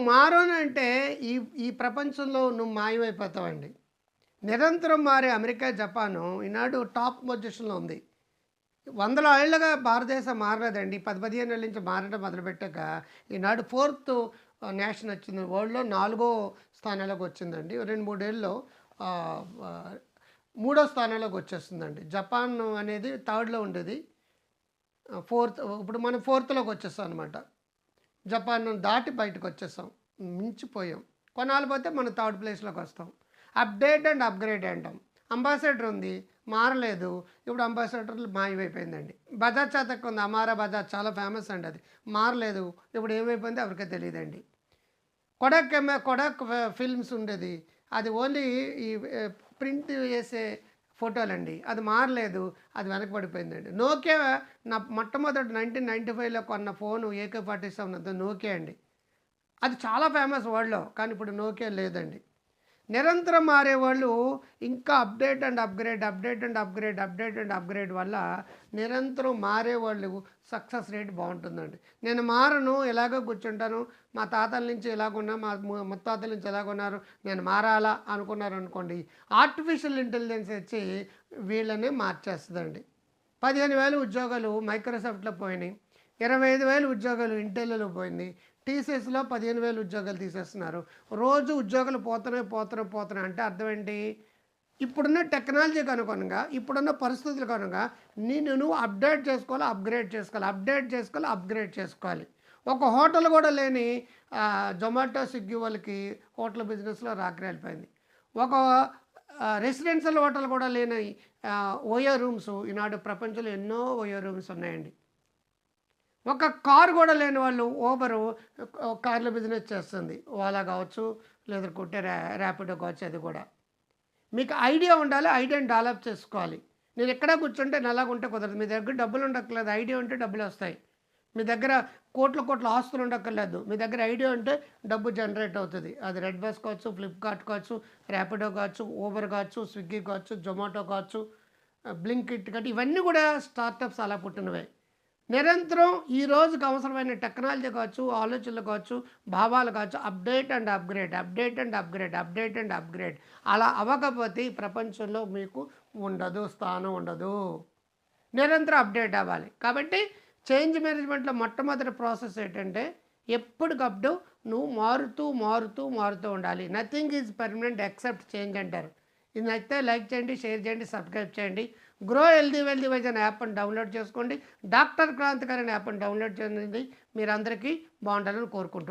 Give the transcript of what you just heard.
మారనంటే ఈ ఈ ప్రపంచంలో నువ్వు మాయమైపోతావండి. నిరంతరం మారే అమెరికా, జపాను ఈనాడు టాప్ పొజిషన్‌లో ఉంది. వందల ఏళ్లుగా భారతదేశం మారలేదండి. 10, 15 ఏళ్ల నుంచి మారడం మొదలుపెట్టాక ఈనాడు ఫోర్త్ నేషన్ వచ్చింది. వరల్డ్‌లో నాలుగో స్థానంలోకి వచ్చిందండి. 2, 3 ఏళ్లలో ఆహ్, ఆహ్, మూడో స్థానంలోకి వచ్చేస్తుందండి. జపాన్ అనేది థర్డ్‌లో ఉండేది. ఫోర్త్ ఇప్పుడు మనం ఫోర్త్‌లోకి వచ్చేసాం అనమాట. జపాన్‌ను దాటి బయటకొచ్చేసాం. మించిపోయాం. కొన్నాళ్ళు పోతే మనం థర్డ్ ప్లేస్‌లోకొస్తాం. అప్‌డేట్ అండ్ అప్‌గ్రేడ్ అంటాం. అంబాసిడర్ ఉంది. మారలేదు. ఇప్పుడు అంబాసిడర్‌లు మాయమైపోయిందండి. బజాజ్ చేతక్ ఉంది. అమారా బజాజ్ చాలా ఫేమస్ అండి అది. మారలేదు. ఇప్పుడు ఏమైపోయిందో ఎవరికీ తెలీదండి. కొడాక్ ఫిల్మ్స్ ఉండేది. అది ఓన్లీ ఈ ప్రింట్ ఏసే ఫోటోలండి. అది మారలేదు. అది వెనకబడిపోయిందండి. నోకియా నా మొట్టమొదటి 1995లో కొన్న ఫోను AK-47 అది నోకియా అండి. అది చాలా ఫేమస్ వరల్డ్‌లో. కానీ ఇప్పుడు నోకియా లేదండి. నిరంతరం మారేవాళ్ళు ఇంకా update and upgrade, update and upgrade, update and upgrade వల్ల నిరంతరం మారేవాళ్ళు సక్సెస్ రేట్ బావుంటుందండి. నేను మారను, ఇలాగే కూర్చుంటాను. మా తాతల నుంచి ఇలాగున్నా, మా ముత్తాతల నుంచి ఎలాగున్నారు, నేను మారాలా అనుకున్నారనుకోండి, ఆర్టిఫిషియల్ ఇంటెలిజెన్స్ వచ్చి వీళ్ళని మార్చేస్తదండి. 15,000 ఉద్యోగాలు మైక్రోసాఫ్ట్‌లో పోయినాయి. 25,000 ఉద్యోగాలు ఇంటెల్‌లో పోయింది. టీసీఎస్‌లో 15,000 ఉద్యోగాలు తీసేస్తున్నారు. రోజు ఉద్యోగాలు పోతున్నాయి అంటే అర్థం ఏంటి? ఇప్పుడున్న టెక్నాలజీకి అనుగుణంగా, ఇప్పుడున్న పరిస్థితులకు అనుగుణంగా నువ్వు అప్డేట్ చేసుకోవాలి, అప్‌గ్రేడ్ చేసుకోవాలి. అప్డేట్ చేసుకోవాలి, అప్‌గ్రేడ్ చేసుకోవాలి. ఒక హోటల్ కూడా లేని జొమాటో, స్విగ్గీ వాళ్ళకి హోటల్ బిజినెస్‌లో రాకెళ్ళిపోయింది. ఒక రెసిడెన్షియల్ హోటల్ కూడా లేని ఓయో రూమ్స్ ఈనాడు ప్రపంచంలో ఎన్నో ఓయో రూమ్స్ ఉన్నాయండి. ఒక కారు కూడా లేని వాళ్ళు ఊబరు కార్ల బిజినెస్ చేస్తుంది. ఓలా కావచ్చు, లేదంటే ర్యాపిడో కావచ్చు అది కూడా. మీకు ఐడియా ఉండాలి. ఐడియాని డెవలప్ చేసుకోవాలి. నేను ఎక్కడ కూర్చుంటే నల్లగుంటే కుదరదు. మీ దగ్గర డబ్బులు ఉండక్కర్లేదు. ఐడియా ఉంటే డబ్బులొస్తాయి. మీ దగ్గర కోట్ల ఆస్తులు ఉండక్కర్లేదు. మీ దగ్గర ఐడియా ఉంటే డబ్బు జనరేట్ అవుతది. అది రెడ్ బస్ కావచ్చు, ఫ్లిప్‌కార్ట్ కావచ్చు, ర్యాపిడో కావచ్చు, ఊబర్ కావచ్చు, స్విగ్గీ కావచ్చు, జొమాటో కావచ్చు, బ్లింకిట్ కావచ్చు, ఇవన్నీ కూడా స్టార్టప్స్ అలా పుట్టినవే. నిరంతరం ఈ రోజుకి అవసరమైన టెక్నాలజీ కావచ్చు, ఆలోచనలు కావచ్చు, భావాలు కావచ్చు, update and upgrade, update and upgrade, update and upgrade అలా అవ్వకపోతే ఈ ప్రపంచంలో మీకు ఉండదు, స్థానం ఉండదు. నిరంతరం అప్డేట్ అవ్వాలి. కాబట్టి చేంజ్ మేనేజ్మెంట్‌లో మొట్టమొదటి ప్రాసెస్ ఏంటంటే ఎప్పటికప్పుడు నువ్వు మారుతూ ఉండాలి. Nothing is permanent except change అంటారు. ఇది నచ్చితే లైక్ చేయండి, షేర్ చేయండి, సబ్స్క్రైబ్ చేయండి. గ్రో హెల్తీ వెల్తీ వైజ్ అనే యాప్‌ని డౌన్లోడ్ చేసుకోండి. డాక్టర్ క్రాంతికారి అనే యాప్‌ని డౌన్లోడ్ చేయండి. మీరందరికీ బాగుండాలని కోరుకుంటున్నాను.